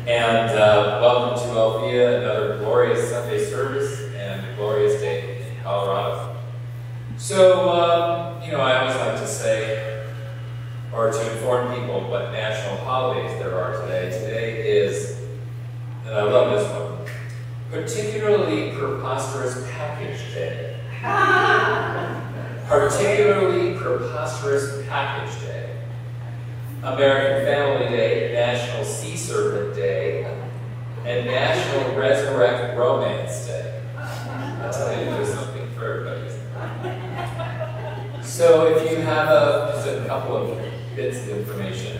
And welcome to Althea, another glorious Sunday service and a glorious day in Colorado. So, I always like to say, or to inform people what national holidays there are today. Today is, and I love this one, Particularly Preposterous Package Day. Particularly Preposterous Package Day. American Family Day, National Sea Serpent Day, and National Resurrect Romance Day. I'll tell you, there's something for everybody. So if you have just a couple of bits of information.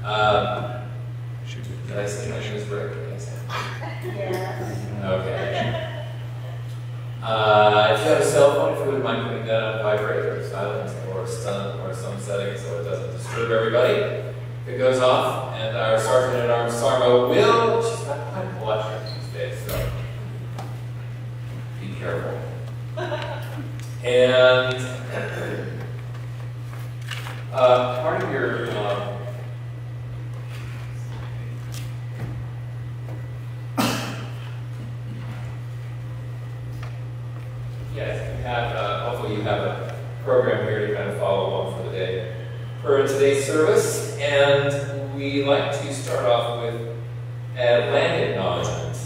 Did I say my name is Rick? Yes. Okay. If you have a cell phone, if you wouldn't mind putting that on vibrate or silent or stun or some setting so it doesn't disturb everybody. If it goes off, and our Sergeant at Arms Sarmo will, she's not quite blushing these days, so be careful. And part of your yes, you have, hopefully you have a program here to kind of follow along for the day. For today's service, and we like to start off with a land acknowledgement,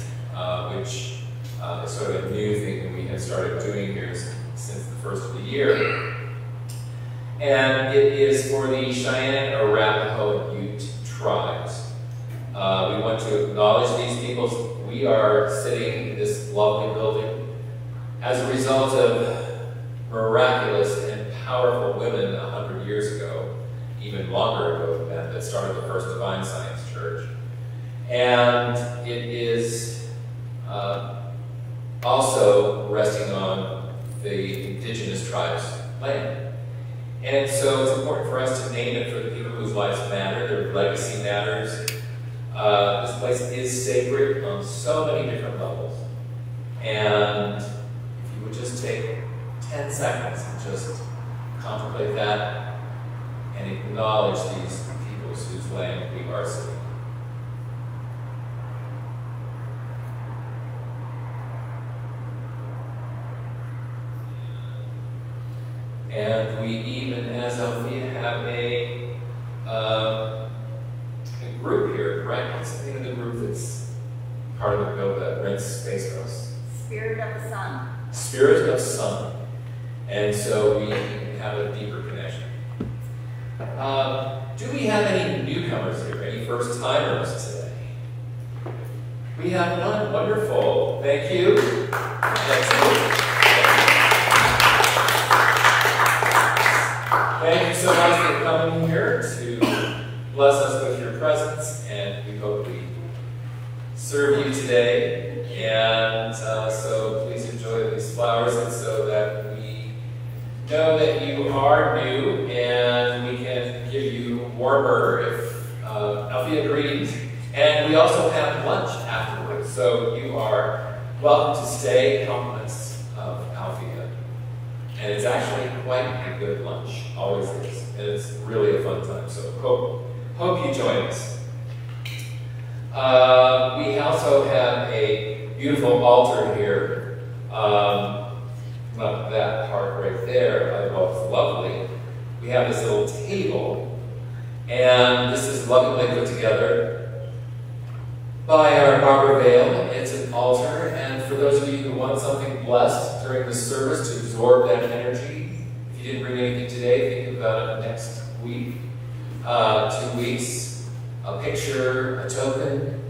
which is sort of a new thing that we have started doing here since the first of the year. And it is for the Cheyenne, Arapaho, and Ute tribes. We want to acknowledge these peoples. We are sitting in this lovely building as a result of miraculous and powerful women 100 years ago, even longer ago than that started the first Divine Science Church. And it is also resting on the indigenous tribes' land. And so it's important for us to name it for the people whose lives matter, their legacy matters. This place is sacred on so many different levels. And if you would just take 10 seconds and just contemplate that and acknowledge these peoples whose land we are sitting. And we even, as Althea, have a group here, right? What's the name of the group that's part of the build that rents space for us? Spirit of the Sun. Spirit of Sun. And so we have a deeper connection. Do we have any newcomers here? Any first-timers today? We have one. Wonderful. Thank you. Thank you so much for coming here to bless us with your presence, and we hope we serve you today. And so please enjoy these flowers, and so that we know that you are new, and we can give you warmer if Althea agrees. And we also have lunch afterwards, so you are welcome to stay. Compliments of Althea. And it's actually quite a good lunch, always is. And it's really a fun time, so hope you join us. We also have a beautiful altar here. Not that part right there, although it's lovely. We have this little table, and this is lovingly put together by our Barbara Vale. It's an altar, and for those of you who want something blessed during the service to absorb that energy, if you didn't bring anything today, think about it next week, 2 weeks, a picture, a token,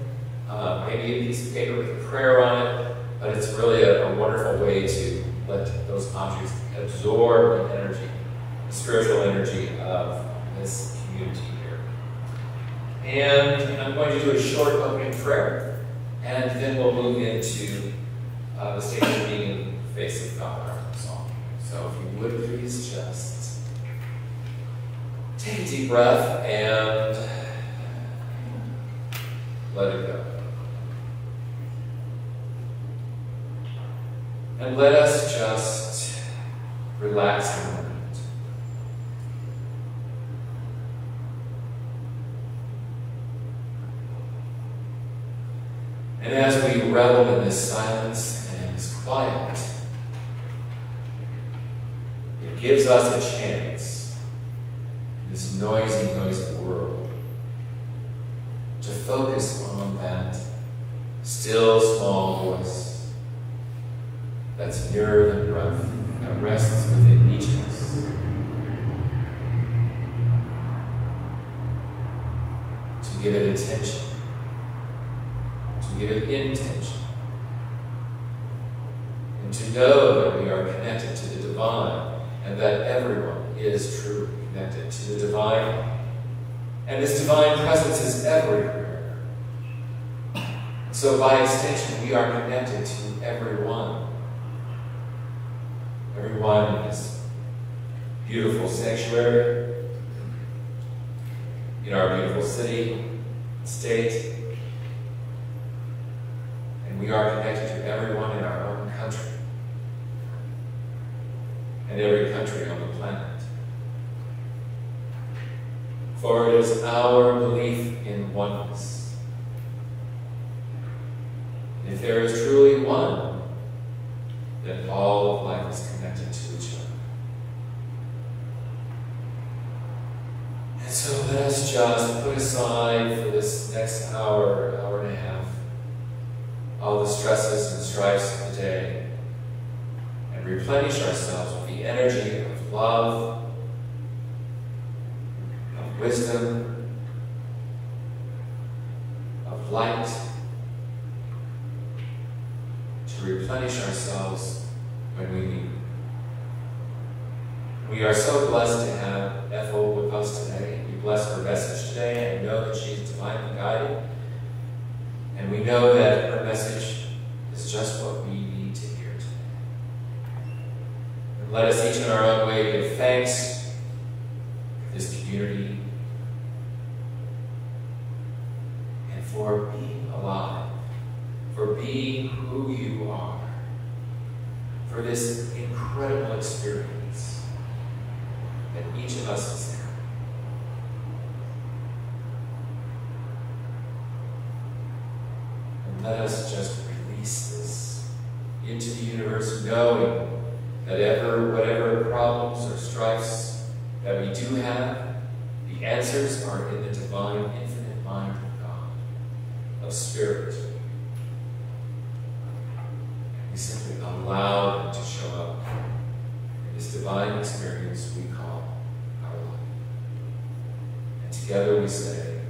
maybe a piece of paper with a prayer on it, but it's really a wonderful way to let those objects absorb the energy, the spiritual energy of this community here. And I'm going to do a short opening prayer, and then we'll move into the state of being in the face of God, our song. So if you would please just take a deep breath and let it go. And let us just relax a moment. And as we revel in this silence and in this quiet, it gives us a chance in this noisy, noisy world to focus on that still small voice that's nearer than breath, that rests within each of us. To give it attention, to give it intention, and to know that we are connected to the divine, and that everyone is truly connected to the divine, and this divine presence is everywhere. So by extension, we are connected to everyone. Everyone in this beautiful sanctuary, in our beautiful city, state, and we are connected to everyone in our own country and every country on the planet. For it is our belief in oneness. And if there is truly one, then all of life is connected to each other. And so let us just put aside for this next hour, hour and a half, all the stresses and strifes of the day, and replenish ourselves with the energy of love, of wisdom, of light, to replenish ourselves when we need. We are so blessed to have Ethel with us today. We bless her message today and know that she's divinely guided. And we know that her message is just what we need to hear today. And let us each in our own way give thanks for this community and for being alive, for being who you are, for this incredible experience that each of us is in. And let us just release this into the universe, knowing that whatever problems or strifes that we do have, the answers are in the divine, infinite mind of God, of Spirit. We simply allow them to show up in this divine experience we call our life. And together we say,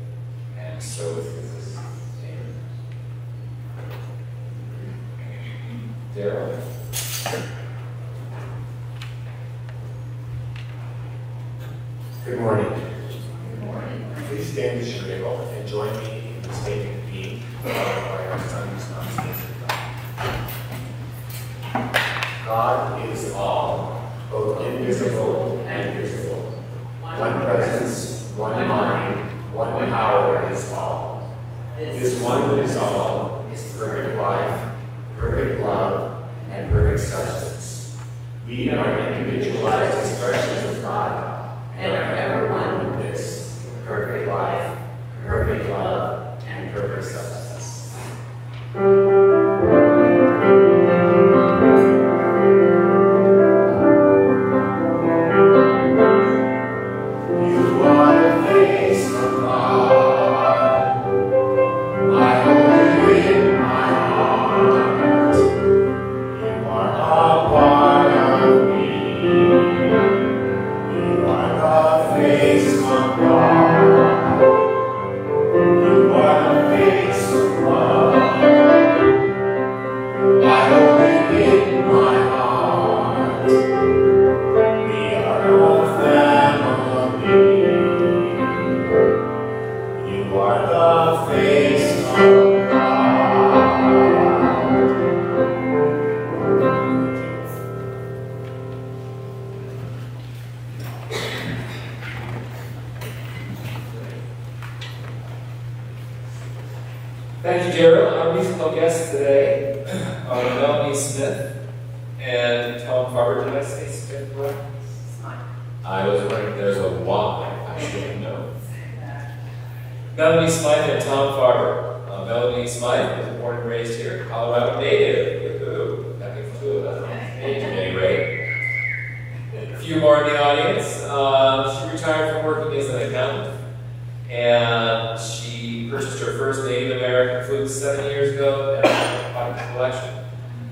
and so it is. Amen. Daryl? Good morning. Good morning. Please stand as you're able and join me in the statement of being by our son's nonsense. God is all, both invisible and visible. One presence, one mind, one power is all. This one that is all is perfect life, perfect love, and perfect substance. We are individualized expressions of God, and are ever one with this perfect life, perfect love, and perfect substance. Thank you, Daryl. Our musical guests today are Melanie Smith and Tom Farber. Did I say Smith right? I was wondering if there's a Y. I should have known. Melanie Smith and Tom Farber. Melanie Smythe was born and raised here, Colorado native. Woohoo! That makes two of us on stage at any rate. A few more in the audience. She retired from working as an accountant, and she purchased her first Native American flute 7 years ago at a private collection.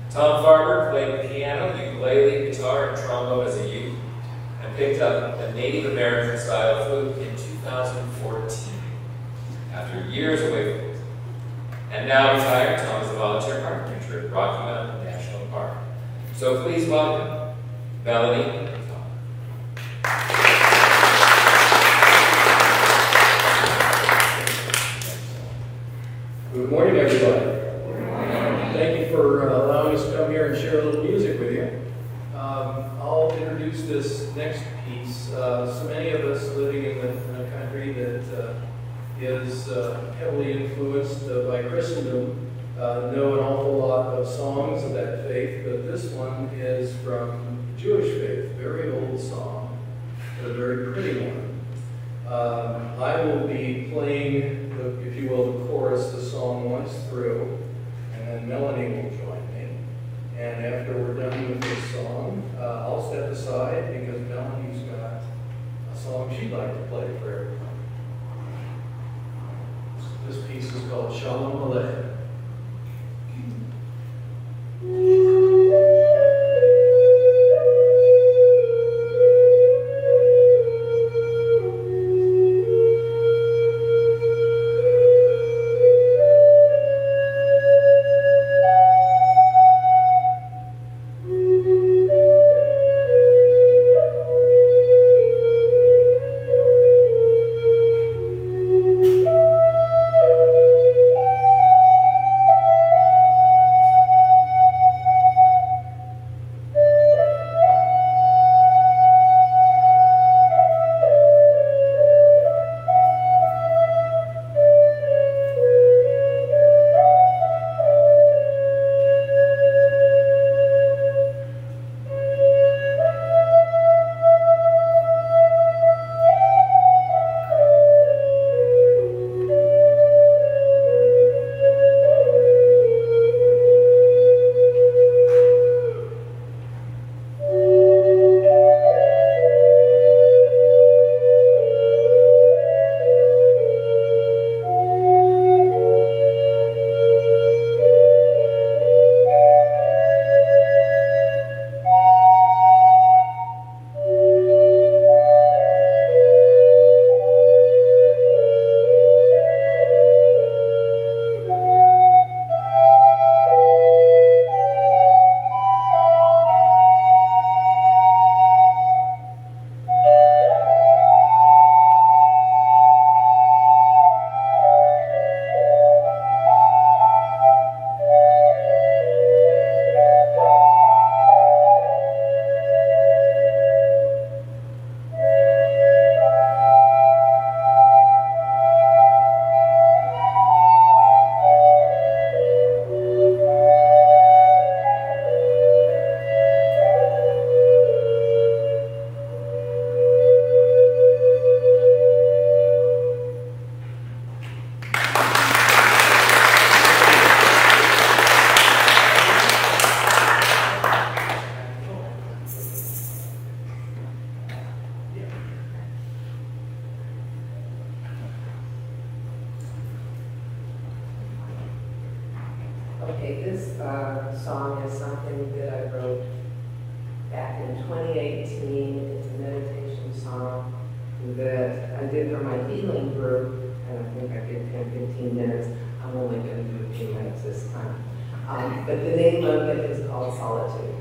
Tom Farber played the piano, ukulele, guitar, and trombone as a youth, and picked up a Native American style flute in 2014, after years away from it. And now retired, Tom is a volunteer park ranger at Rocky Mountain National Park. So please welcome Melanie and Tom. Good morning, everybody. Thank you for allowing us to come here and share a little music with you. I'll introduce this next piece. So many of us living in a country that is heavily influenced by Christendom know an awful lot of songs of that faith, but this one is from the Jewish faith, very old song, but a very pretty one. I will be playing, if you will, the chorus, the song once through, and then Melanie will join me. And after we're done with this song, I'll step aside because Melanie's got a song she'd like to play for everyone. This piece is called Shalom Aleichem. Okay, this song is something that I wrote back in 2018. It's a meditation song that I did for my healing group, and I think I did 10-15 minutes. I'm only going to do a few minutes this time. But the name of it is called Solitude.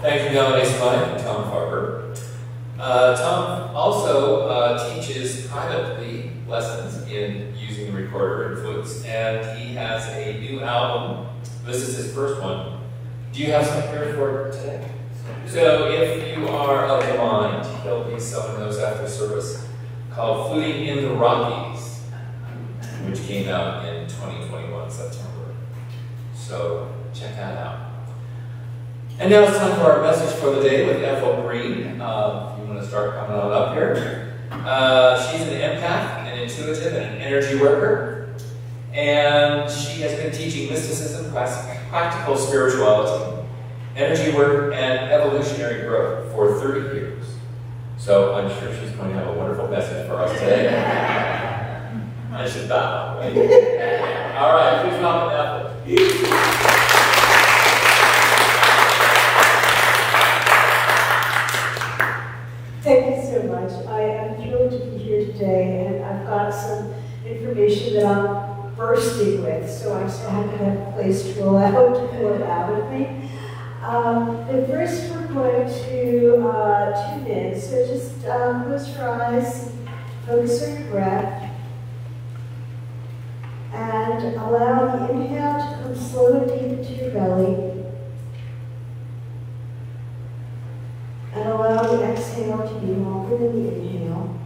Thank you, Melanie Smythe and Tom Farber. Tom also teaches privately lessons in using the recorder and flutes, and he has a new album. This is his first one. Do you have something here for today? So if you are of the mind, he'll be selling those after service, called Fluting in the Rockies, which came out in 2021, September. So check that out. And now it's time for our message for the day with Ethel Green. If you want to start coming on up here. She's an empath, an intuitive, and an energy worker. And she has been teaching mysticism, practical spirituality, energy work, and evolutionary growth for 30 years. So I'm sure she's going to have a wonderful message for us today. I should bow, right? All right, please welcome Ethel. Thank you so much. I am thrilled to be here today, and I've got some information that I'm bursting with, so I'm so happy to have a place to pull it out of me. But first, we're going to tune in. So just close your eyes, focus on your breath, and allow the inhale to come slow and deep into your belly. And allow the exhale to be longer than the inhale.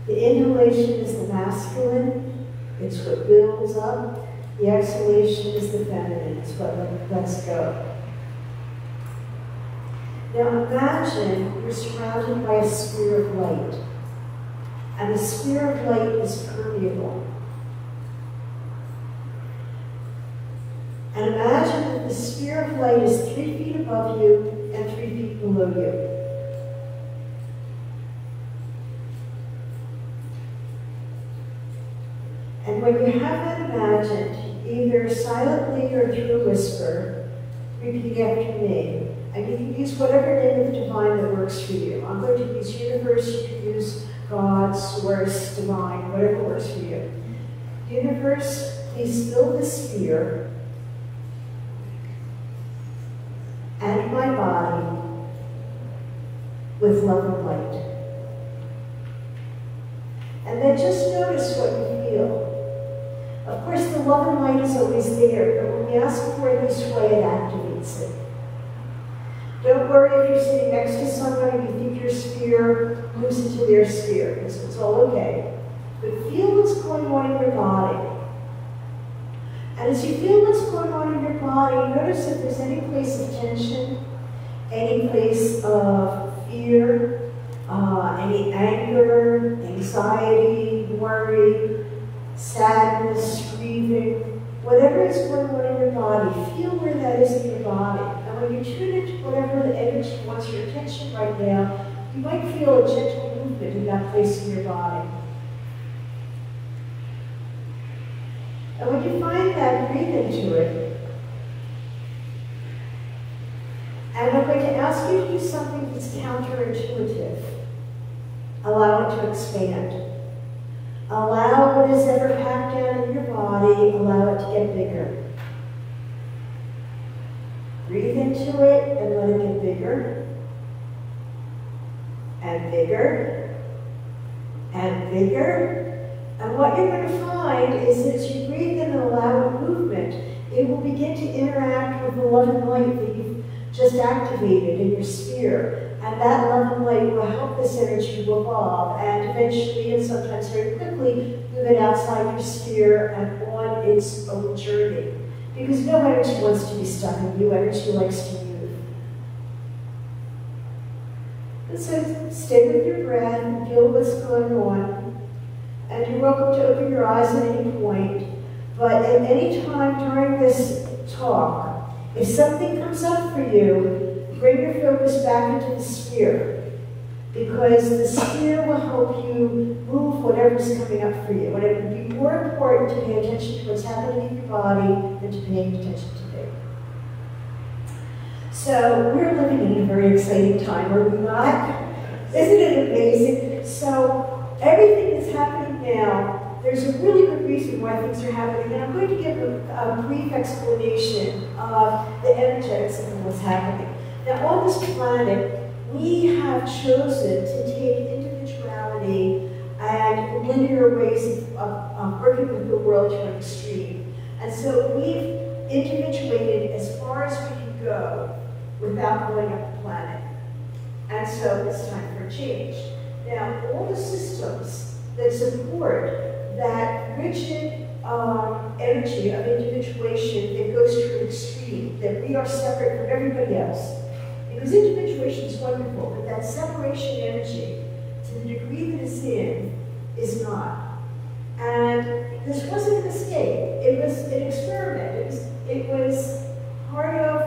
The inhalation is the masculine, it's what builds up. The exhalation is the feminine, it's what lets go. Now imagine you're surrounded by a sphere of light. And the sphere of light is permeable. And imagine that the sphere of light is 3 feet above you and 3 feet below you. And when you have that imagined, either silently or through a whisper, repeat after me. And you can use whatever name of the divine that works for you. I'm going to use universe, you can use God, source, divine, whatever works for you. Universe, please fill the sphere and my body with love and light. And then just notice what you feel. Of course, the love and light is always there, but when we ask for it this way, it activates it. Don't worry if you're sitting next to someone and you think your sphere moves into their sphere, because it's all okay. But feel what's going on in your body. And as you feel what's going on in your body, notice if there's any place of tension, any place of fear, any anger, anxiety, worry, sadness, grieving, whatever is going on in your body, feel where that is in your body. And when you tune into whatever the energy wants your attention right now, you might feel a gentle movement in that place in your body. And when you find that, breathe into it. And I'm going to ask you to do something that's counterintuitive. Allow it to expand. Allow what is ever packed down in your body, allow it to get bigger. Breathe into it and let it get bigger. And bigger. And bigger. And what you're going to find is that as you breathe in and allow a movement, it will begin to interact with the love and light that you've just activated in your sphere. And that love and light will help this energy to evolve and eventually, and sometimes very quickly, move it outside your sphere and on its own journey. Because no energy wants to be stuck in you, energy likes to move. And so stay with your breath and feel what's going on. And you're welcome to open your eyes at any point. But at any time during this talk, if something comes up for you, bring your focus back into the sphere, because the sphere will help you move whatever's coming up for you. And it would be more important to pay attention to what's happening in your body than to paying attention to me. So we're living in a very exciting time, are we not? Isn't it amazing? So everything that's happening now there's a really good reason why things are happening, and I'm going to give a brief explanation of the energetics of what's happening. Now, on this planet, we have chosen to take individuality and linear ways of working with the world to an extreme. And so we've individuated as far as we can go without blowing up the planet. And so it's time for a change. Now, all the systems that support that rigid energy of individuation that goes to an extreme, that we are separate from everybody else. Because individuation is wonderful, but that separation energy, to the degree that it's in, is not. And this wasn't a mistake. It was an experiment. It was part of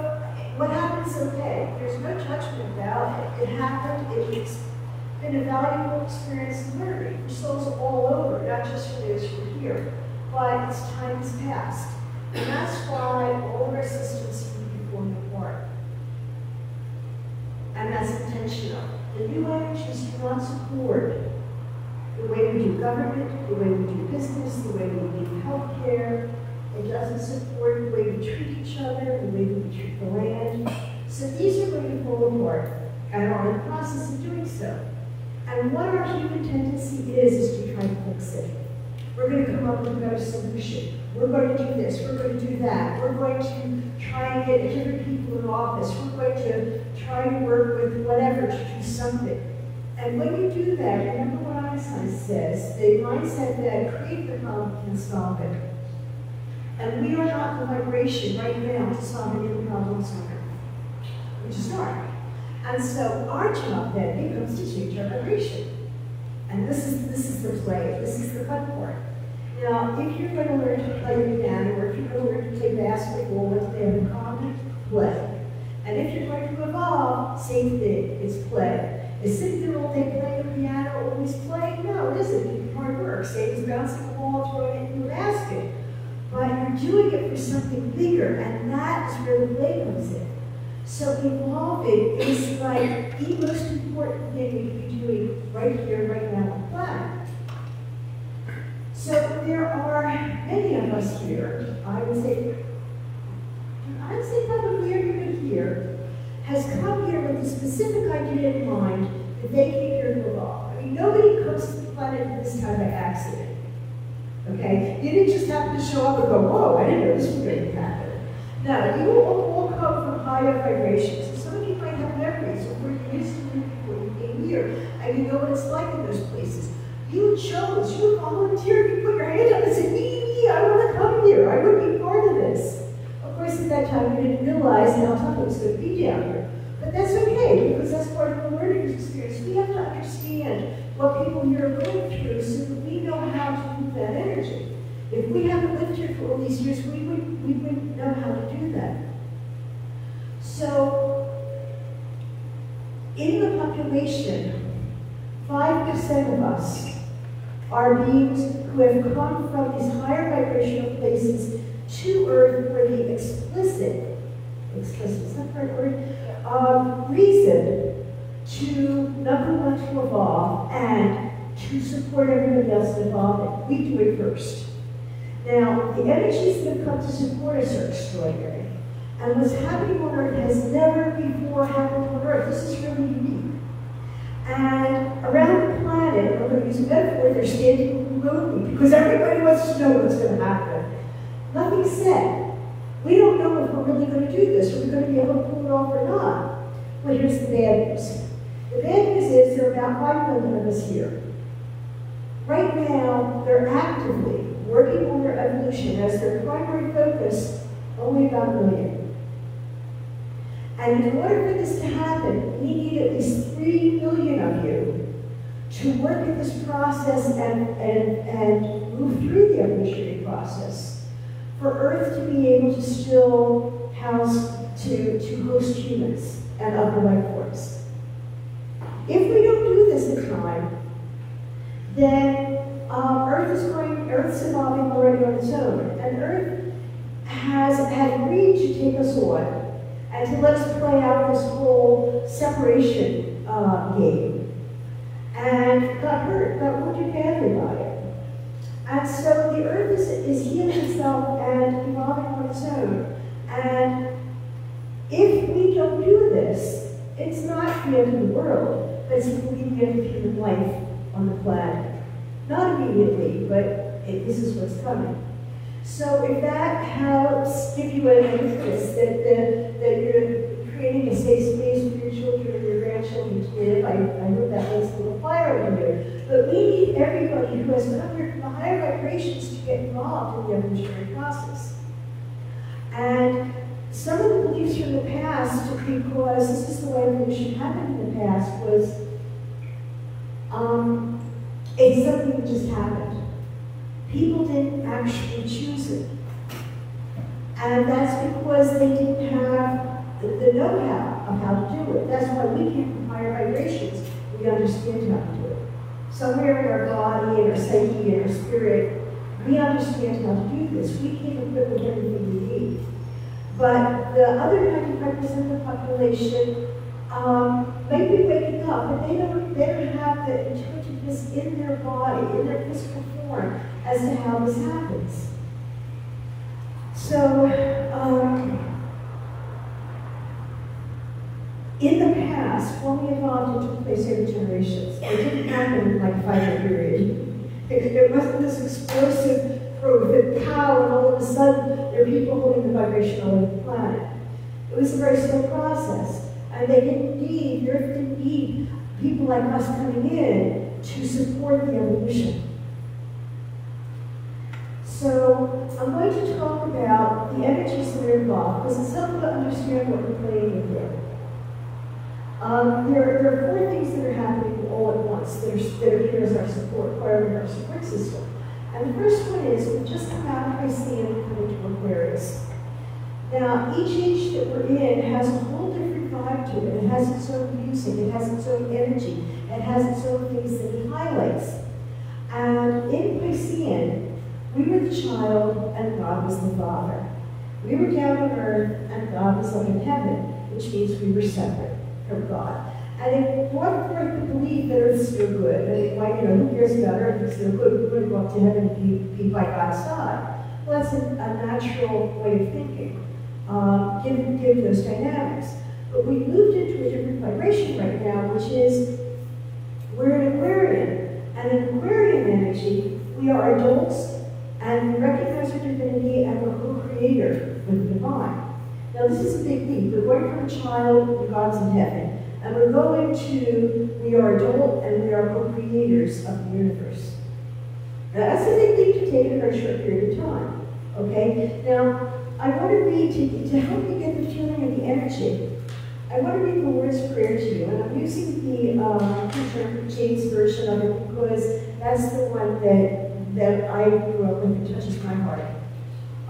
what happens. Okay. There's no judgment about it. It happened. It's been a valuable experience in learning for souls all over, not just for those who are here. But its time has passed. And that's why all of our systems seem to be falling apart. And that's intentional. The new energies do not support the way we do government, the way we do business, the way we do healthcare. It doesn't support the way we treat each other, the way we treat the land. So these are going to fall apart and are in the process of doing so. And what our human tendency is to try to fix it. We're going to come up with a better solution. We're going to do this, we're going to do that. We're going to try and get different people in office. We're going to try to work with whatever to do something. And when you do that, remember what Einstein says, the mindset that creates the problem can solve it. And we are not the vibration right now to solve any of the problems on Earth. We just aren't. And so our job then becomes to change our vibration. And this is the play, this is the fun part. Now, if you're going to learn to play the piano, or if you're going to learn to play basketball, what they have in common? Play. And if you're going to evolve, same thing, it's play. Is sitting there all day playing the piano always play? No, it isn't. It's hard work. Same as bouncing a ball, throwing it in the basket. But you're doing it for something bigger, and that is where the play comes in. So evolving is like the most important thing we can be doing right here, right now on the planet. So there are many of us here, I would say probably everybody here has come here with a specific idea in mind that they came here to evolve. I mean, nobody comes to the planet at this time by accident. Okay? You didn't just happen to show up and go, whoa, I didn't know this was going to happen. No, you all come from higher vibrations. And some of you might have memories of where you used to live before you came here, and you know what it's like in those places. You chose, you volunteered, you put your hand up and said, me, I want to come here, I want to be part of this. Of course, at that time, you didn't realize how tough it was going to be down here. But that's okay, because that's part of the learning experience. We have to understand what people here are going through so that we know how to move that energy. If we haven't lived here for all these years, we wouldn't know how to do that. So, in the population, 5% of us are beings who have come from these higher vibrational places to Earth for the explicit, is that the right word? Reason to, number one, to evolve and to support everybody else in evolving. We do it first. Now, the energies that have come to support us are extraordinary. And what's happening on Earth has never before happened on Earth. This is really unique. And around the planet, I'm going to use a metaphor, they're standing lonely because everybody wants to know what's going to happen. Nothing's said. We don't know if we're really going to do this, or we're going to be able to pull it off or not. But here's the bad news. The bad news is there are about 5 million of us here. Right now, they're actively working on their evolution as their primary focus, only about 1 million. And in order for this to happen, we need at least 3 million of you to work in this process and move through the evolutionary process for Earth to be able to still house, to host humans and other life forms. If we don't do this in time, then Earth's evolving already on its own, and Earth has agreed to take us on and to let us play out this whole separation game, and got hurt, got wounded badly by it. And so the earth is healing itself and evolving on its own. And if we don't do this, it's not the end of the world, but it's the end of human life on the planet. Not immediately, but this is what's coming. So if that helps give you an impetus that you're creating a safe space for your children and your grandchildren to live, I hope that makes a little fire under you. But we need everybody who has come here from the higher vibrations to get involved in the evolutionary process. And some of the beliefs from the past, because this is the way evolution happened in the past, was it's something that just happened. People didn't actually choose it. And that's because they didn't have the know-how of how to do it. That's why we came from higher vibrations. We understand how to do it. Somewhere in our body, in our psyche, in our spirit, we understand how to do this. We came equipped with everything we need. But the other 95% of the population may be waking up, but they don't have the intuitiveness in their body, in their physical form, as to how this happens. So, in the past, when we evolved, it took place over generations. It didn't happen in like a 5-year period. It wasn't this explosive growth and pow, and all of a sudden there are people holding the vibration all over the planet. It was a very slow process. And they didn't need, the earth didn't need people like us coming in to support the evolution. So I'm going to talk about the energies that are involved, because it's helpful to understand what we're playing with here. There are 4 things that are happening all at once that are here as our support, part of our support system. And the first one is we just come out of Piscean and come into Aquarius. Now, each age that we're in has a whole different vibe to it. It has its own music, it has its own energy, it has its own things that it highlights. And in Piscean, we were the child and God was the father. We were down on earth and God was up in heaven, which means we were separate from God. And it brought forth the belief that earth's no good. And why, who cares about earth? It's no good. We're going to go up to heaven and be by God's side. Well, that's a natural way of thinking. Given those dynamics. But we moved into a different vibration right now, which is we're an Aquarian. And in Aquarian energy, we are adults and we recognize our divinity and we're co-creator with the divine. Now this is a big leap. We're going from a child to God's in heaven. And we're going to, we are adult and we are co-creators of the universe. Now that's a big leap to take in a very short period of time. Okay? Now, I want to read, to help you get the feeling of the energy, I want to read the Lord's Prayer to you. And I'm using the James version of it because that's the one that I grew up with and touches my heart.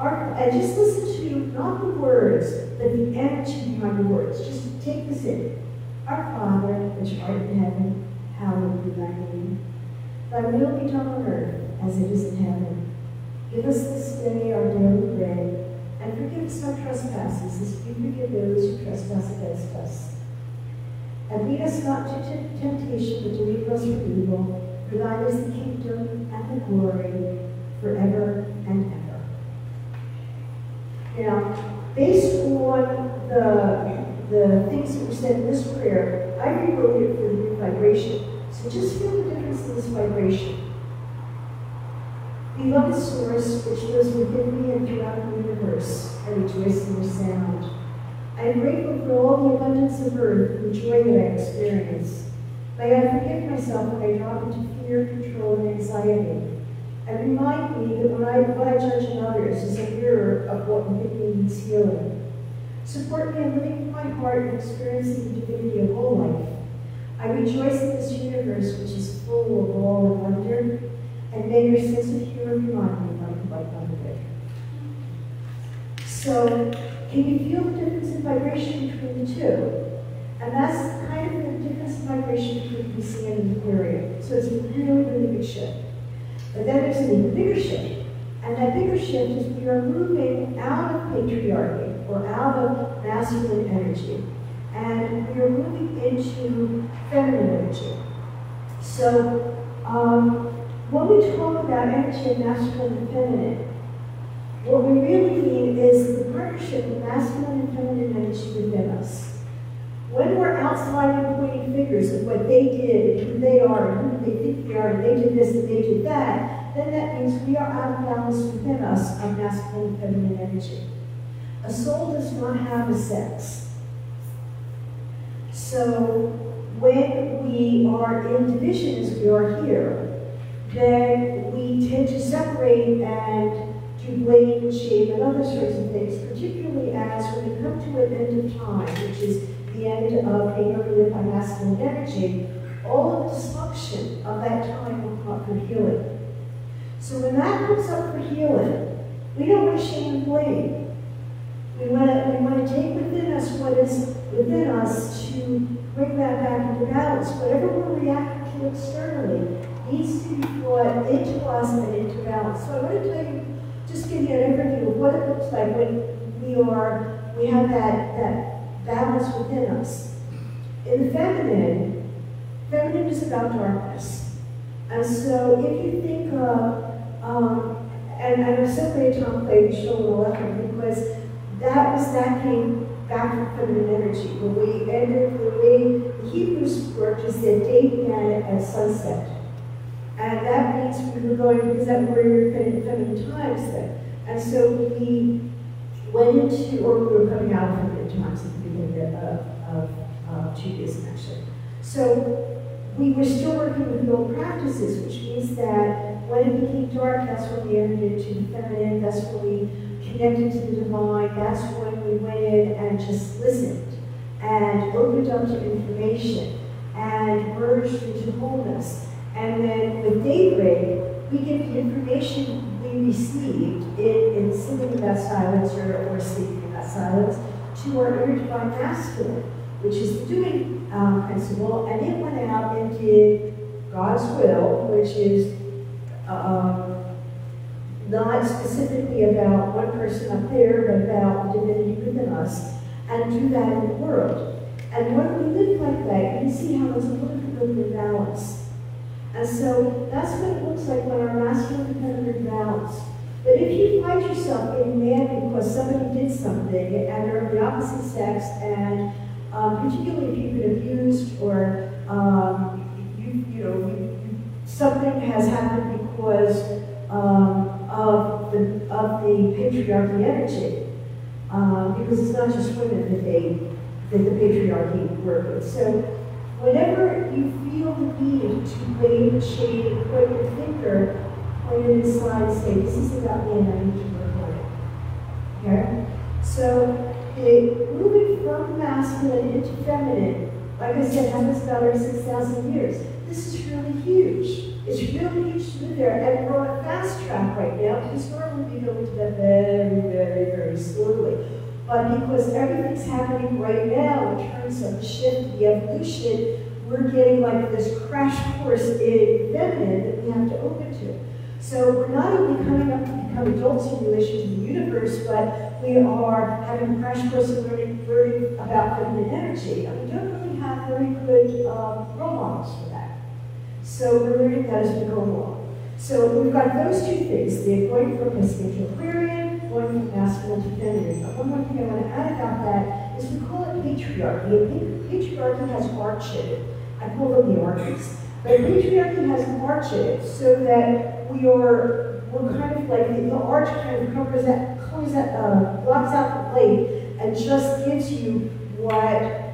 And just listen to, not the words, but the energy behind the words. Just take this in. Our Father, which art in heaven, hallowed be thy name. Thy will be done on earth as it is in heaven. Give us this day our daily bread, and forgive us our trespasses as we forgive those who trespass against us. And lead us not to temptation, but deliver us from evil. For thine is the kingdom and the glory forever and ever. Now, based on the things that were said in this prayer, I rewrote it for the vibration. So just feel the difference in this vibration. Beloved source, which lives within me and throughout the universe, I rejoice in your sound. I am grateful for all the abundance of earth and the joy that I experience. May I forgive myself when I drop into fear, control, and anxiety. And remind me that what I judge in others is a mirror of what within me needs healing. Support me in living with my heart and experiencing the divinity of whole life. I rejoice in this universe which is full of awe and wonder, and may your sense of humor remind me like it. So, can you feel the difference in vibration between the two? And that's kind of the difference in vibration between Piscean and Aquarian. So it's a really, really big shift. But then there's an even bigger shift. And that bigger shift is we are moving out of patriarchy, or out of masculine energy, and we are moving into feminine energy. So, when we talk about energy of masculine and feminine, what we really mean is the partnership of masculine and feminine energy within us. When we're outside and pointing fingers of what they did and who they are and who they think they are, and they did this and they did that, then that means we are out of balance within us of masculine and feminine energy. A soul does not have a sex. So when we are in division as we are here, then we tend to separate and do blame, shame, and other sorts of things, particularly as when we come to an end of time, which is the end of being overlived by masculine energy, all of the dysfunction of that time will come up for healing. So when that comes up for healing, we don't want to shame and blame. We want to take within us what is within us to bring that back into balance. Whatever we're reacting to externally needs to be brought into us and into balance. So I want to tell you, just give you an overview of what it looks like when we have that balance within us. In the feminine is about darkness. And so if you think of, and I'm so glad Tom played the show on the left because that came back from feminine energy. When we ended, the way the Hebrews worked is that day began at sunset. And that means we were going, because that were feminine times then. And so we went into, or we were coming out of feminine times at the beginning of Judaism, actually. So we were still working with the old practices, which means that when it became dark, that's when we entered into the feminine, that's when we connected to the divine, that's when we went in and just listened and opened up to information and merged into wholeness. And then with daybreak, we get the information we received in sitting in that silence or sleeping in that silence to our inner divine masculine, which is the doing principle, and it went out and did God's will, which is not specifically about one person up there, but about the divinity within us, and do that in the world. And when we live like that, you can see how there's a little bit of balance. And so that's what it looks like when our masculine and feminine balance. But if you find yourself getting mad because somebody did something and they're of the opposite sex, and particularly if you've been abused or something has happened because of the patriarchy energy, because it's not just women that the patriarchy work with. So whenever you feel the need to blame, shame, point your finger, point it inside and say, this is about me and I need to work on it. Okay? So moving from masculine into feminine, like I said, happens about every 6,000 years. This is really huge. It's really huge to do there. And we're on a fast track right now because normally we go into that very, very, very slowly. But because everything's happening right now in terms of the shift, the evolution, we're getting like this crash course in feminine that we have to open to. So we're not only coming up to become adults in relation to the universe, but we are having a crash course in learning about feminine energy. And we don't really have very good role models for that. So we're learning that as we go along. So we've got those two things, the going from Pisces to Aquarian, going from masculine to feminine. But one more thing I want to add about that is we call it patriarchy. And patriarchy has arch in it. I call them the arches. But patriarchy has an arch in it so that we're kind of like, the arch kind of covers that, blocks out the plate and just gives you what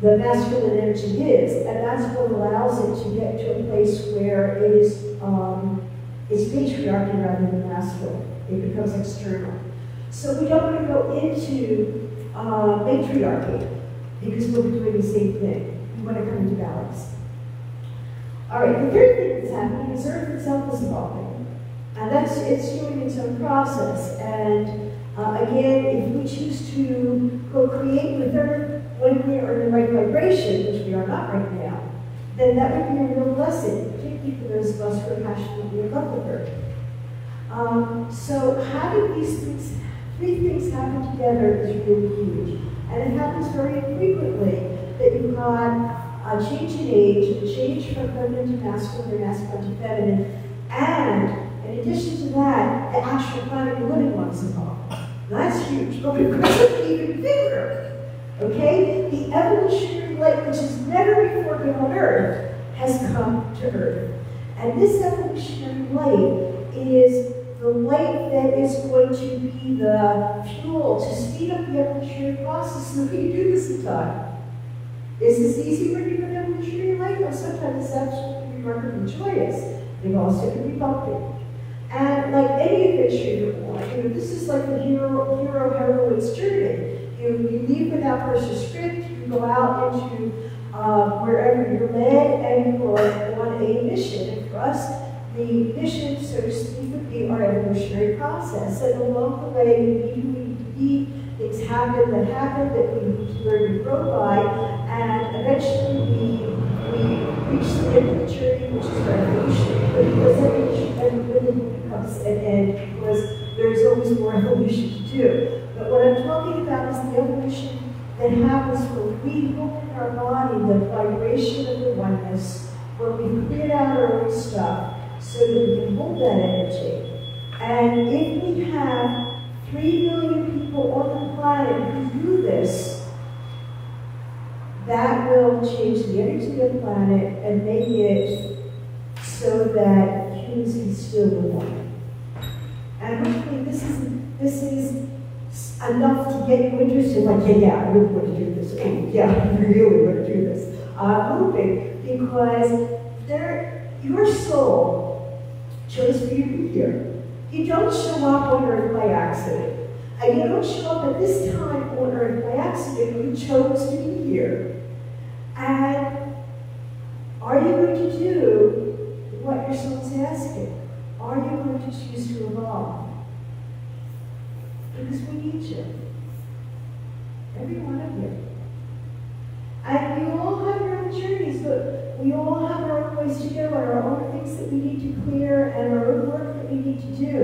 the masculine energy is, and that's what allows it to get to a place where it is it's patriarchy rather than masculine. It becomes external. So we don't want to go into matriarchy because we'll be doing the same thing. We want to come into balance. All right, the third thing that's happening is Earth itself is evolving, and it's doing its own process. And again, if we choose to co-create with Earth when we are in the right vibration, which we are not right now, then that would be a real blessing, particularly for those of us who are passionately in love with Earth. So having these things, three things happen together is really huge. And it happens very infrequently that you've got a change in age, a change from feminine to masculine or masculine to feminine, And in addition to that, the actual planet we're living on is involved. That's huge, but because it's even bigger, okay, the evolutionary light, which has never before been on Earth, has come to Earth. And this evolutionary light is the light that is going to be the fuel to speed up the evolutionary process so that we can do this in time. Is this easy when you have an evolutionary light? Well, sometimes it's absolutely remarkably joyous. It also can be bumpy. And like any adventure you want, this is like the hero-heroine's journey. You leave without first script, you go out into wherever you're led, and you go on a mission. And for us, the mission, so to speak, would be our evolutionary process. And along the way, we meet who we need to be, things happen that we need to learn to grow by, and eventually we reach the end of the journey, which is our evolution. But because evolution really becomes an end, because there's always more evolution to do. But what I'm talking about is the evolution that happens when we look at our body, the vibration of the oneness, when we clear out our own stuff, so that we can hold that energy. And if we have 3 billion people on the planet who do this, that will change the energy of the planet and make it so that humans can still live on. And hopefully this is enough to get you interested, like, yeah, I really want to do this. Oh, yeah, I really want to do this. I'm hoping, because your soul chose for you to be here. You don't show up on Earth by accident. And you don't show up at this time on Earth by accident. You chose to be here. And are you going to do what your soul's asking? Are you going to choose to evolve? Because we need you. Every one of you. And we all have our own journeys, but we all have our own ways to go and our own things that we need to clear and our own work that we need to do.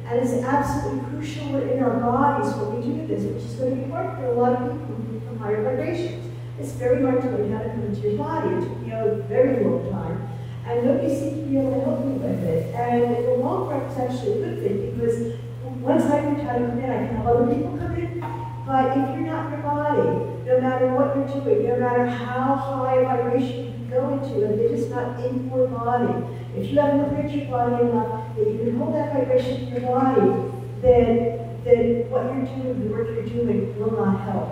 And it's absolutely crucial we're in our bodies when we do this, which is going to be hard for a lot of people who come from higher vibrations. It's very hard to learn how to come into your body. It took me a very long time. And nobody seemed to be able to help me with it. And in the long run, it's actually a good thing, because once I learned how to come in, I can have other people come in. But if you're not in your body, no matter what you're doing, no matter how high a vibration you can go into, if it is not in your body, if you haven't prepared your body enough that you can hold that vibration in your body, then what you're doing, the work you're doing, will not help.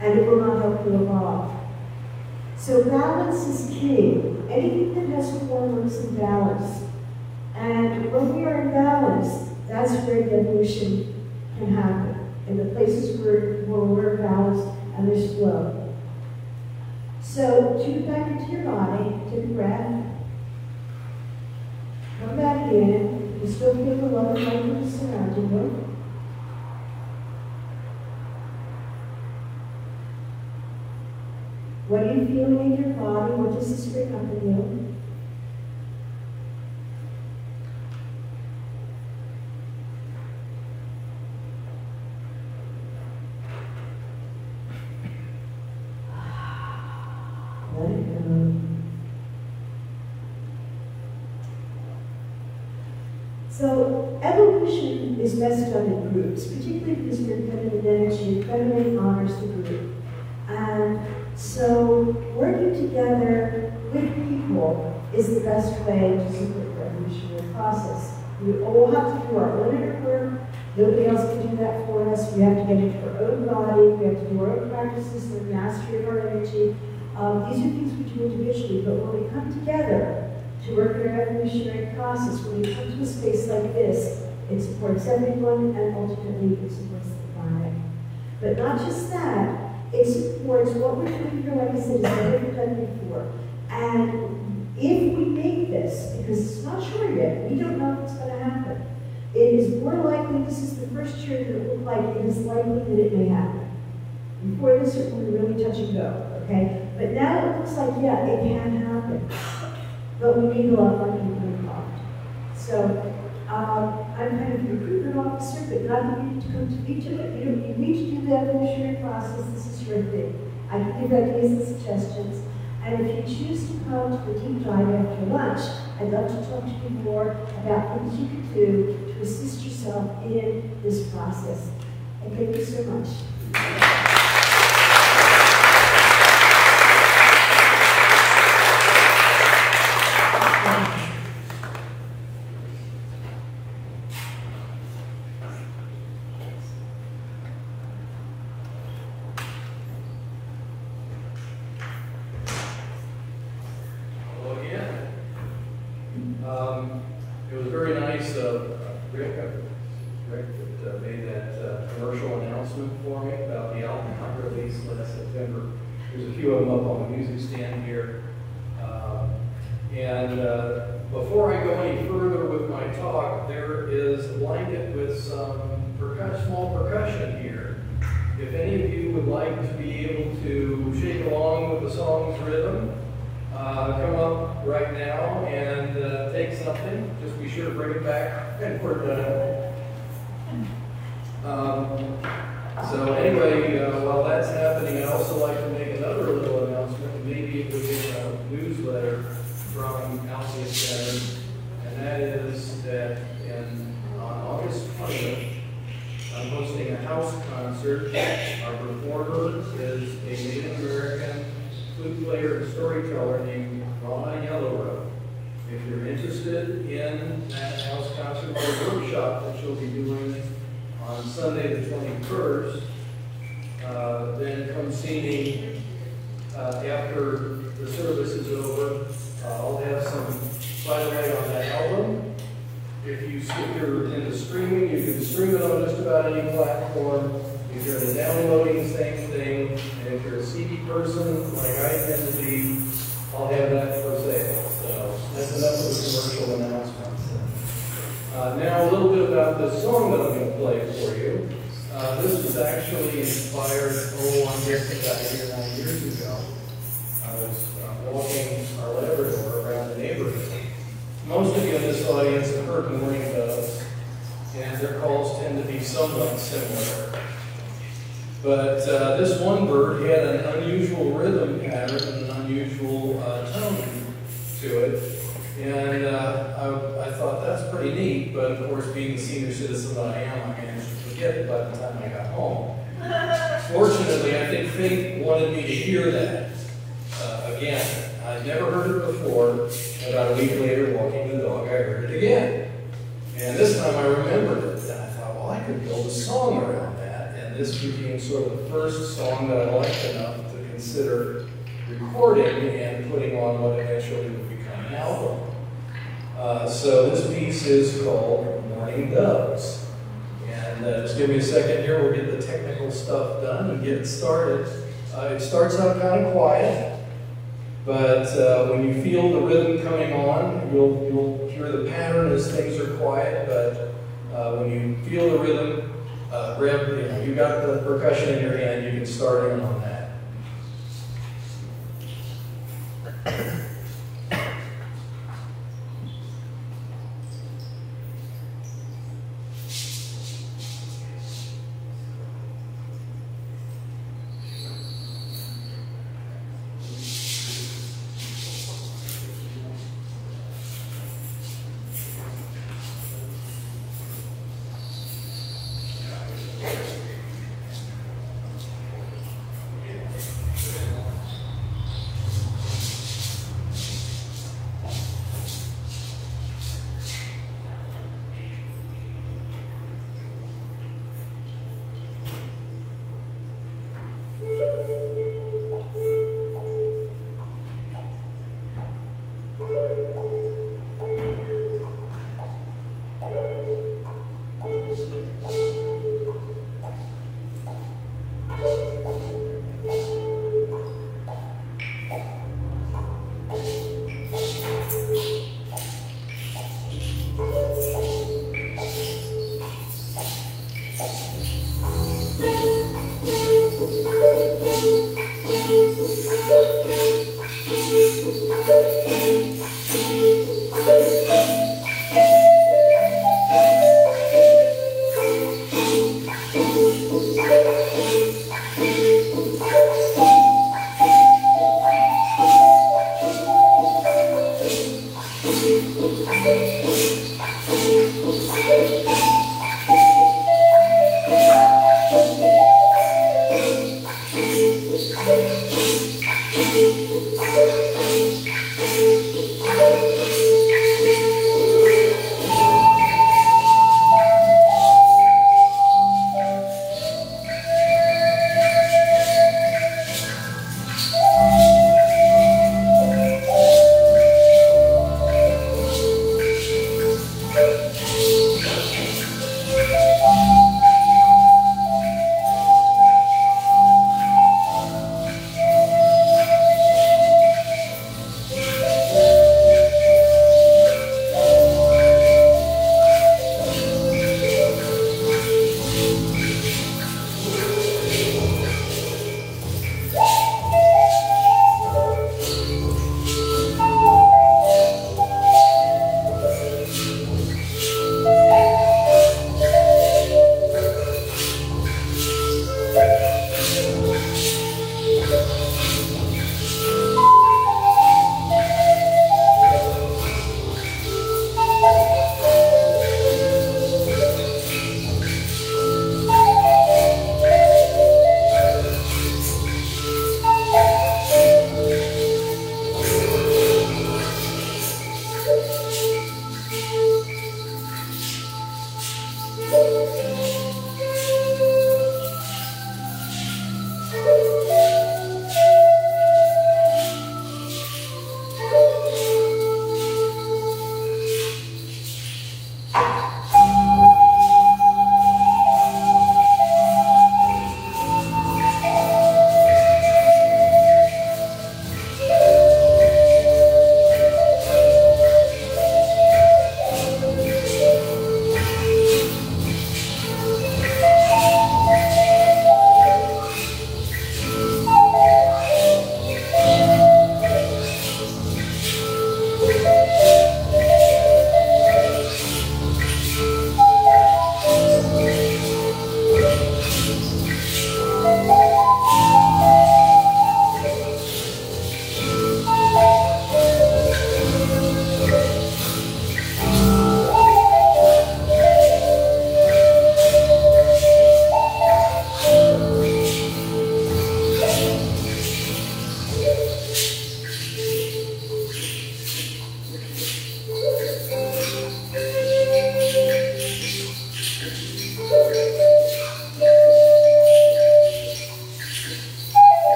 And it will not help you evolve. So balance is key. Anything that has form is in balance. And when we are in balance, that's where the evolution can happen. In the places where we're balanced and there's flow. So tune back into your body, take a breath. Come back in. You still feel the love and light that is surrounding you. What are you feeling in your body? What does this bring up in you? Let it go. So evolution is best done in groups, particularly because we're feminine energy. Feminine honors the group. And so working together with people is the best way to support the evolutionary process. We all have to do our own inner work. Nobody else can do that for us. We have to get into our own body. We have to do our own practices, the mastery of our energy. These are things we do individually, but when we come together to work in our evolutionary process, when we come to a space like this, it supports everyone and ultimately it supports the planet. But not just that, it supports what we're doing here, like I said, is never done before. And if we make this, because it's not sure yet, we don't know what's going to happen. It is more likely, this is the first year that it looked like it is likely that it may happen. Before this, it was really touch and go, okay? But now it looks like, yeah, it can happen. But we need a lot more people involved. So, I'm kind of the recruitment officer, but not that you need to come to each of it. You don't need me to do the evolutionary process. This is your thing. I can give ideas and suggestions. And if you choose to come to the deep dive after lunch, I'd love to talk to you more about things you can do to assist yourself in this process. And thank you so much. Hello again. It was very nice of Rick that made that commercial announcement for me about the album I released last September. There's a few of them up on the music stand here. Before I go any further with my talk, there is a blanket with some small percussion here. If any of you would like to be able to shake along with the song's rhythm, come up right now and take something. Just be sure to bring it back and we're done. So anyway, while that's happening, I'd also like to make another little announcement. Maybe it would be a newsletter from Alcia Center, and that is that on August 20th, I'm hosting a house concert. Our performer is a Native American flute player and storyteller named Rana Yellowrobe. If you're interested in that house concert or workshop that she'll be doing on Sunday the 21st, then come see me after the service is over. I'll have some, by the way, on that album. If you're into streaming, you can stream it on just about any platform. If you're into downloading, same thing. And if you're a CD person, like I tend to be, I'll have that for sale. So that's enough of a commercial announcement. Now a little bit about the song that I'm going to play for you. This was actually inspired, I guess about 8 or 9 years ago. I was walking our Labrador around the neighborhood. Most of you in this audience have heard mourning doves, and their calls tend to be somewhat similar. But this one bird had an unusual rhythm pattern and an unusual tone to it. And I thought that's pretty neat, but of course, being the senior citizen that I am, I managed to forget it by the time I got home. Fortunately, I think fate wanted me to hear that again. I'd never heard it before. About a week later, walking the dog, I heard it again. And this time I remembered it. And I thought, well, I could build a song around that. And this became sort of the first song that I liked enough to consider recording and putting on what eventually would become an album. So this piece is called Mourning Doves. And just give me a second here, we'll get the technical stuff done and get started. It starts out kind of quiet. But when you feel the rhythm coming on, you'll hear the pattern as things are quiet. But when you feel the rhythm, you got the percussion in your hand, you can start in on that.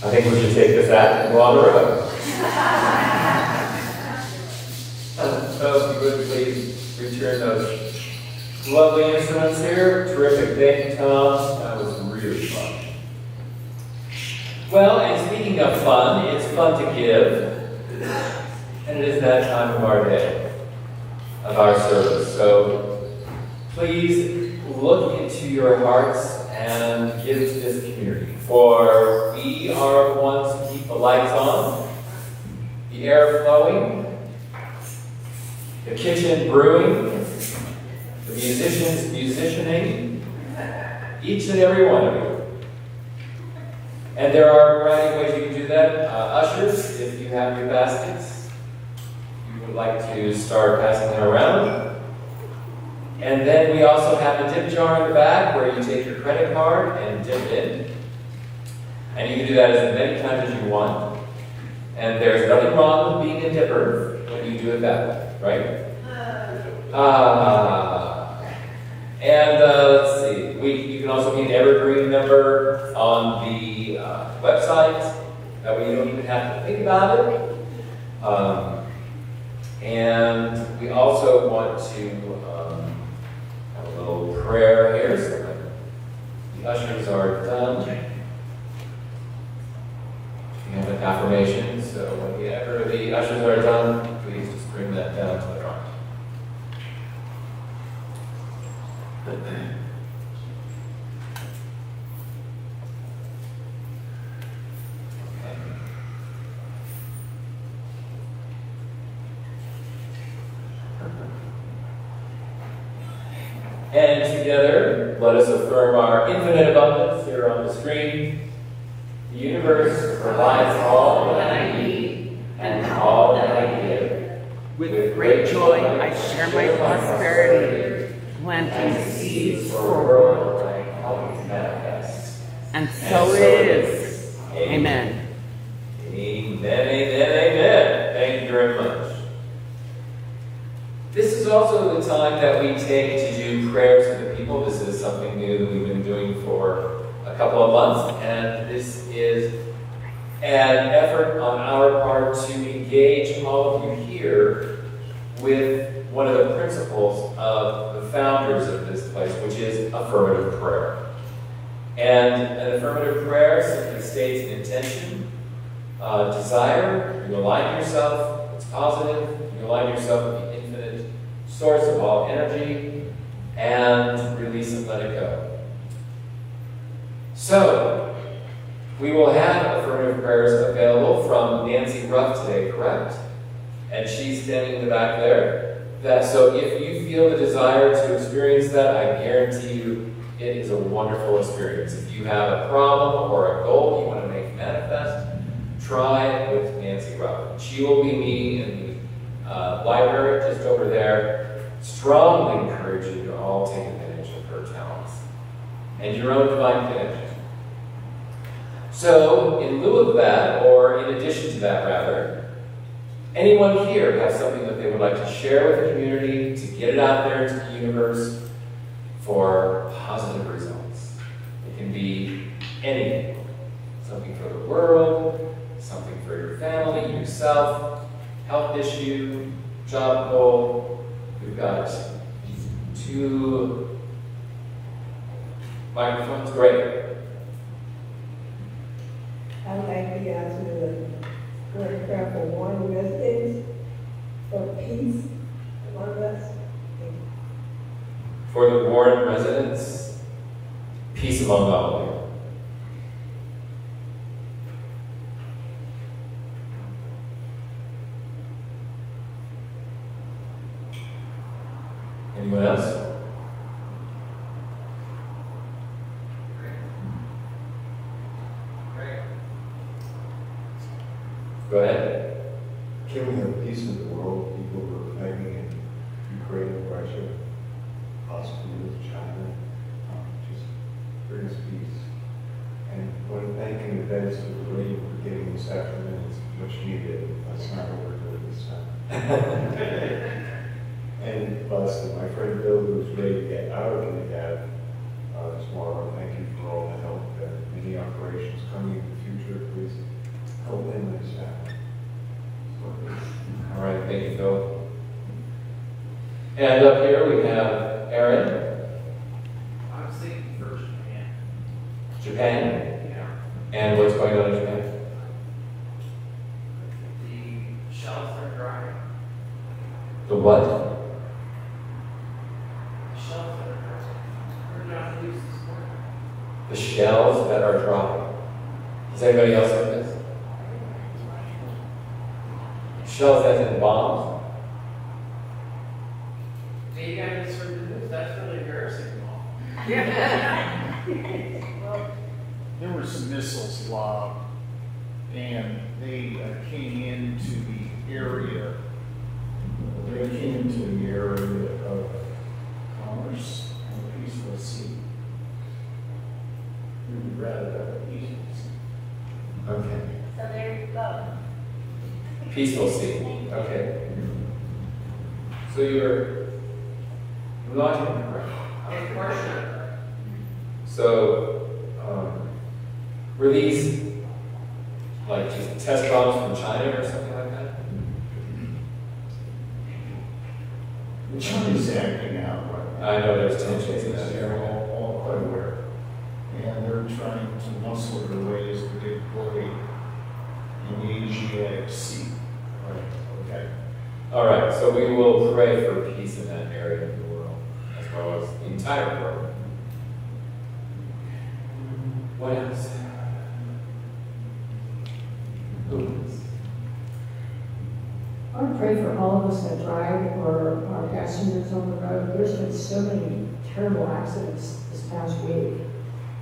I think we should take this act and go on the road. So if you would please return those lovely instruments here. Terrific, thank you, Tom. That was really fun. Well, and speaking of fun, it's fun to give. And it is that time of our day, of our service. So please look into your hearts and give to this community. For we are the ones who keep the lights on, the air flowing, the kitchen brewing, the musicians musicianing, each and every one of you. And there are a variety of ways you can do that. Ushers, if you have your baskets, you would like to start passing them around. And then we also have a dip jar in the back where you take your credit card and dip it. And you can do that as many times as you want. And there's nothing wrong with being a dipper when you do it that way, right? And let's see, you can also be an Evergreen member on the website. That way you don't even have to think about it. And we also want to have a little prayer here. So the ushers are done. affirmation. So whenever the ushers are done, please just bring that down to the front. And together, let us affirm our infinite abundance here on the screen. The universe provides all that I need and all that I give. With great joy, I share my prosperity, planting seeds for a for world I help to manifest. and so it is. Amen. Amen, amen, amen. Thank you very much. This is also the time that we take to do prayers for the people. This is something new that we've been doing for a couple of months, and this is an effort on our part to engage all of you here with one of the principles of the founders of this place, which is affirmative prayer. And an affirmative prayer simply states an intention, desire. You align yourself, it's positive. You align yourself with the infinite source of all energy, and release and let it go. So, we will have affirmative prayers available from Nancy Ruff today, correct? And she's standing in the back there. So if you feel the desire to experience that, I guarantee you it is a wonderful experience. If you have a problem or a goal you want to make manifest, try it with Nancy Ruff. She will be meeting in the library just over there. Strongly encourage you to all take advantage of her talents and your own divine connection. So, in lieu of that, or in addition to that rather, anyone here have something that they would like to share with the community, to get it out there into the universe for positive results? It can be anything. Something for the world, something for your family, yourself, health issue, job goal. We've got 2 microphones. Great. I'd like to ask the Lord prayer for one residence, for peace among us. For the Warren residents, peace among all of you. Anyone else? Go ahead. Can we have peace in the world? People who are fighting in Ukraine and Russia, possibly with China, just bring us peace. And I want to thank in advance for the rain we're getting this afternoon. It's much needed. That's not what we're doing this time. And plus, my friend Bill, who's ready to get out of Trinidad tomorrow, thank you for all the help. Any operations coming in the future, please help them with his family. All right, thank you, Phil. And up here we have Aaron. I was thinking first, Japan. Japan. Yeah. And what's going on in Japan? The shelves are dry. The what? The shelves that are dry. We're not used this morning. The shells that are dropping. Does anybody else like this? Shells as in bombs? Hey, you guys heard the news? That's really embarrassing. There were some missiles lobbed, and they came into the area. They came into the area of commerce and peaceful sea. We would rather have a peaceful sea. Okay. So there you go. Peaceful sea. Okay. So you're not correct. Of course not. So, were these like just test bombs from China or something like that? China's acting out right now. I know there's tensions in that They're area. all quite aware. And they're trying to muscle their way as the big boy. And so we will pray for peace in that area of the world, as well as the entire world. What else? Who else? I want to pray for all of us that drive or are passengers on the road. There's been so many terrible accidents this past week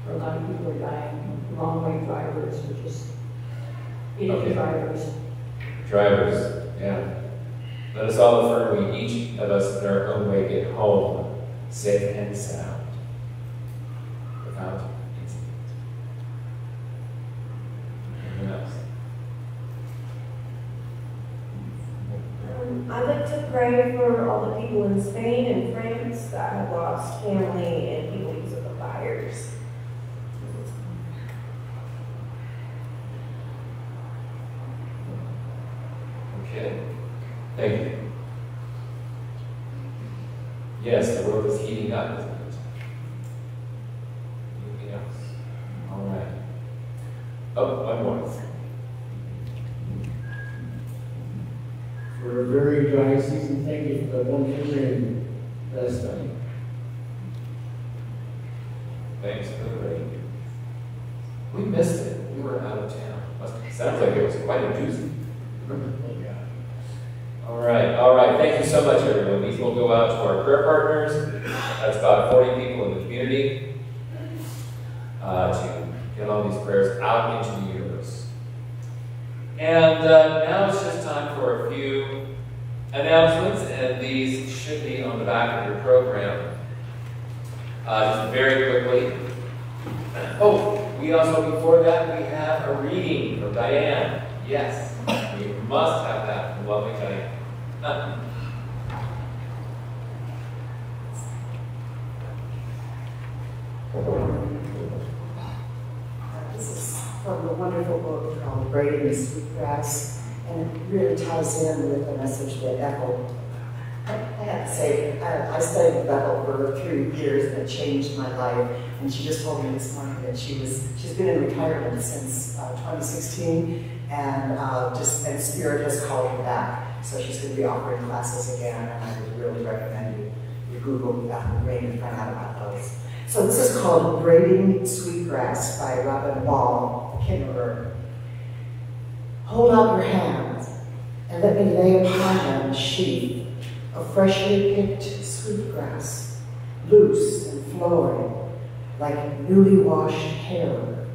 where a lot of people are dying. Wrong way drivers or just idiot Okay. drivers. Drivers, yeah. Let us all affirm we each of us in our own way get home safe and sound, without incident. Anyone else? I'd like to pray for all the people in Spain and France that have lost family and people because of the fires. Okay, thank you. Yes, the world is heating up, isn't it? Anything else? All right. Oh, one more. For a very dry season, thank you for the wonderful rain last night. Thanks for the rain. We missed it. We were out of town. Sounds like it was quite a doozy. All right. Thank you so much, everyone. These will go out to our prayer partners. That's about 40 people in the community to get all these prayers out into the universe. And now it's just time for a few announcements, and these should be on the back of your program. Just very quickly. Oh, we also, before that, we have a reading from Diane. Yes, we must have that from lovely Diane. This is from the wonderful book called Braiding the Sweetgrass, and it really ties in with the message that Ethel. I have to say, I studied with Ethel for 3 years, and it changed my life. And she just told me this morning that she's been in retirement since 2016, and and Spirit has called her back. So she's going to be offering classes again, and I would really recommend you Google Ethel Braid and find out about those. So this is called Braiding Sweetgrass by Robin Wall Kimmerer. Hold out your hands and let me lay upon them a sheath of freshly picked sweetgrass, loose and flowing like newly washed hair,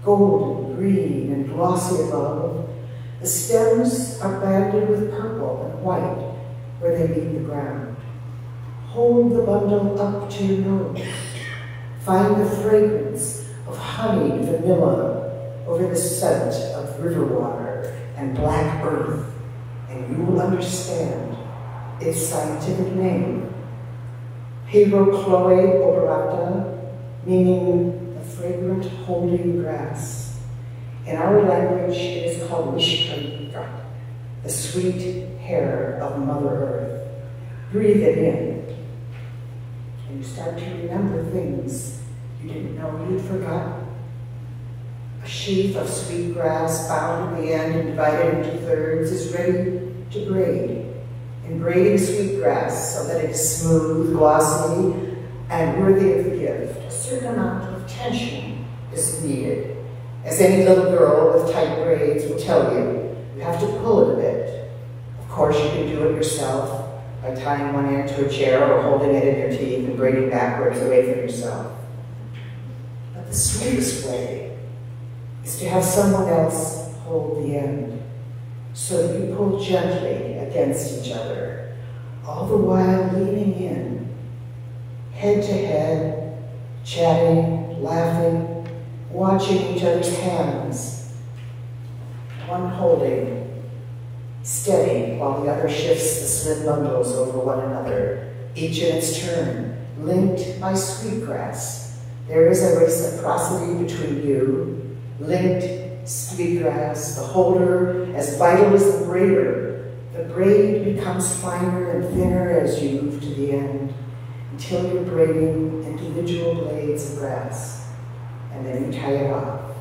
golden, green, and glossy above. The stems are banded with purple and white where they meet the ground. Hold the bundle up to your nose. Find the fragrance of honeyed vanilla over the scent of river water and black earth, and you will understand its scientific name, Pyrocloe operata, meaning the fragrant holding grass. In our language, it is called Wishkarika, the sweet hair of Mother Earth. Breathe it in, and you start to remember things you didn't know you'd forgotten. A sheath of sweet grass bound at the end and divided into thirds is ready to braid. In braiding sweetgrass so that it is smooth, glossy, and worthy of the gift, a certain amount of tension is needed. As any little girl with tight braids will tell you, you have to pull it a bit. Of course, you can do it yourself by tying one end to a chair or holding it in your teeth and braiding backwards away from yourself. But the sweetest way is to have someone else hold the end, so that you pull gently against each other, all the while leaning in, head to head, chatting, laughing, watching each other's hands, one holding, steady while the other shifts the slid bundles over one another, each in its turn, linked by sweetgrass. There is a reciprocity between you, linked sweetgrass, the holder as vital as the braider. The braid becomes finer and thinner as you move to the end, until you're braiding individual blades of grass, and then you tie it off.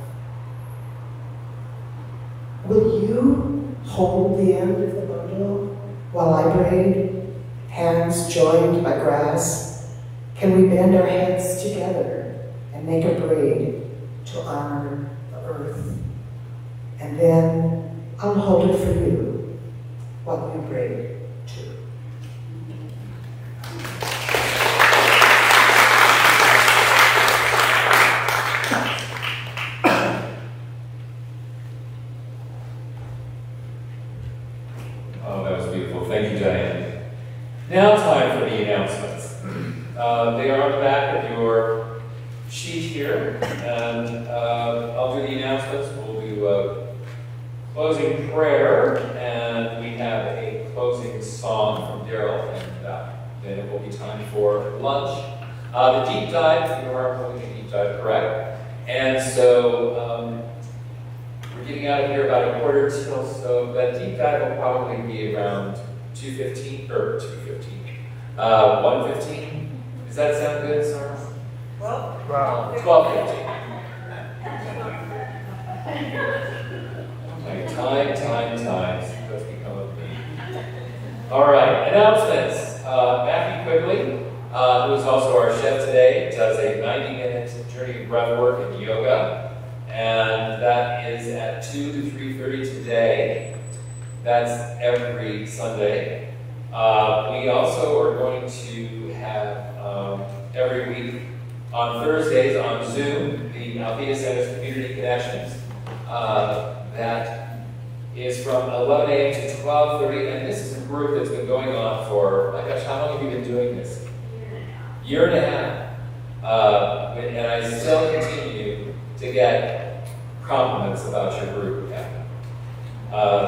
Will you hold the end of the bundle While I braid, hands joined by grass, can we bend our heads together and make a braid to honor the earth? And then I'll hold it for you while you braid too. Oh, that was beautiful. Thank you, Diane. Now time for the announcements. They are on the back of your sheet here, and I'll do the announcements. We'll do a closing prayer, and we have a closing song from Daryl, and then it will be time for lunch. The deep dive, you are holding a deep dive, correct? And so we're getting out of here about 1:15, so that deep dive will probably be around 2:15, or 2:15, 1:15. Does that sound good, Sarah? Well, 12:15. Okay, time. Let's become a theme. All right, announcements. Matthew Quigley, who is also our chef today, does a 90-minute journey of breath work and yoga. And that is at 2 to 3:30 today. That's every Sunday. We also are going to have every week on Thursdays on Zoom, the Althea Center's Community Connections. That is from 11 a.m. to 12:30, and this is a group that's been going on for, my gosh, how long have you been doing this? Year and a half. And I still continue to get compliments about your group, Kathy.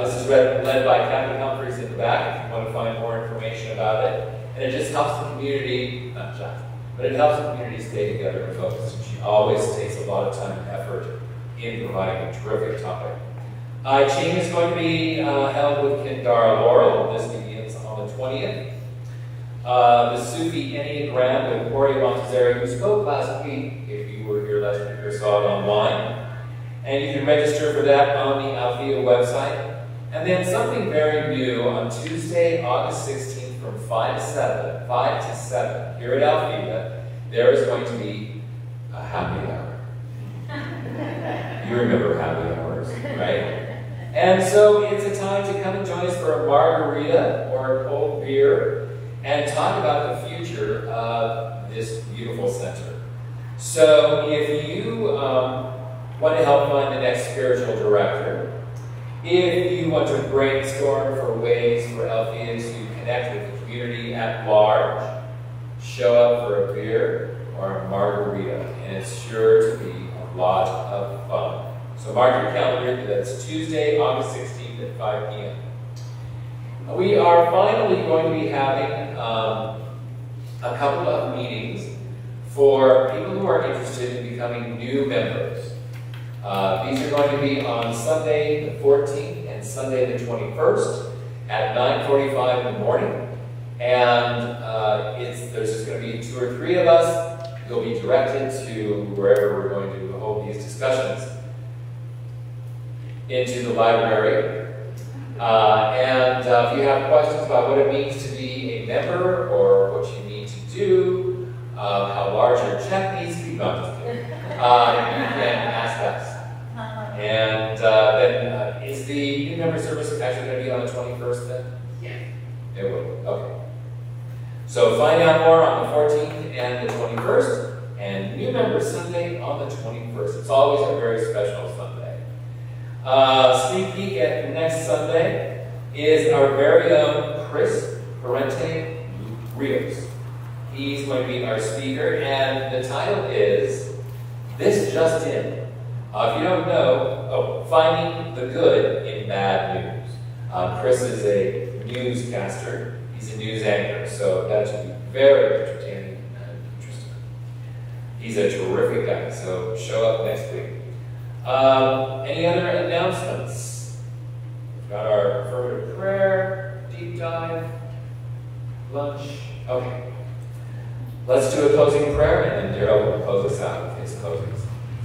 This is led by Kathy Humphreys in the back, if you want to find more information about it. And it just helps the community, not just, but it helps the community stay together and focused. She always takes a lot of time and effort in providing a terrific topic. Ching is going to be held with Kindara Laurel. This begins on the 20th. The Sufi Enneagram with Corey Montezeri, who spoke last week, if you were here last week or saw it online. And you can register for that on the Althea website. And then something very new on Tuesday, August 16th from 5 to 7, here at Althea, there is going to be a happy hour. You remember happy hours, right? And so it's a time to come and join us for a margarita or a cold beer and talk about the future of this beautiful center. So if you want to help find the next spiritual director, if you want to brainstorm for ways for Althea to connect with the community at large, show up for a beer or a margarita, and it's sure to be a lot of fun. So mark your calendar, that's Tuesday, August 16th at 5 p.m. We are finally going to be having a couple of meetings for people who are interested in becoming new members. These are going to be on Sunday the 14th and Sunday the 21st at 9:45 in the morning. And there's just going to be 2 or 3 of us. You'll be directed to wherever we're going to hold these discussions into the library. And if you have questions about what it means to be a member or what you need to do, how large your check needs to be, not just kidding, you can ask us. And then is the new member service actually going to be on the 21st then? Yeah. It will, okay. So find out more on the 14th and the 21st, and new member Sunday on the 21st. It's always a very special Sunday. Sneak peek at next Sunday is our very own Chris Parente Rios. He's going to be our speaker, and the title is This Just In. If you don't know, finding the good in bad news. Chris is a newscaster. He's a news anchor, so that should be very entertaining and interesting. He's a terrific guy, so show up next week. Any other announcements? We've got our affirmative prayer, deep dive, lunch. Okay. Let's do a closing prayer, and then Daryl will close us out with his closings.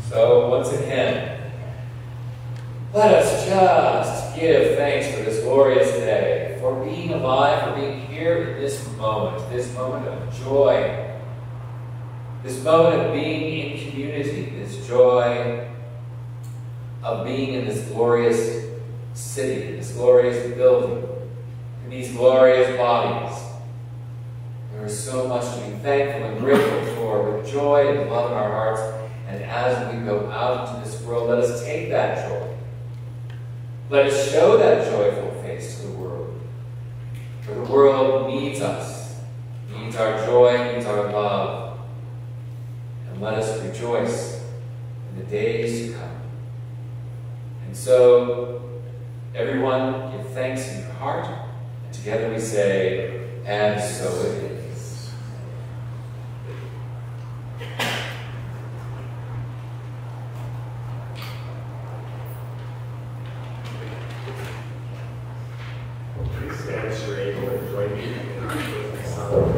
So once again, let us just give thanks for this glorious day, for being alive, for being here in this moment of joy, this moment of being in community, this joy of being in this glorious city, in this glorious building, in these glorious bodies. There is so much to be thankful and grateful for, with joy and love in our hearts. And as we go out into this world, let us take that joy. Let us show that joyful face to the world. For the world needs us, needs our joy, needs our love. And let us rejoice in the days to come. And so, everyone, give thanks in your heart, and together we say, and so it is. Please stand as you're able and join me in our closing song.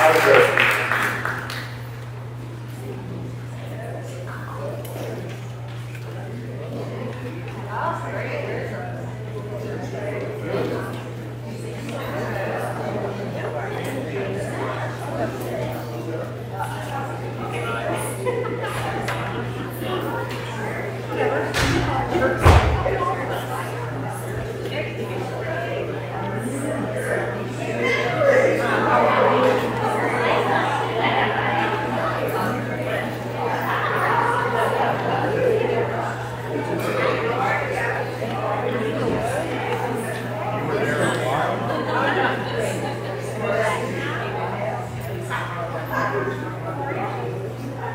Have a great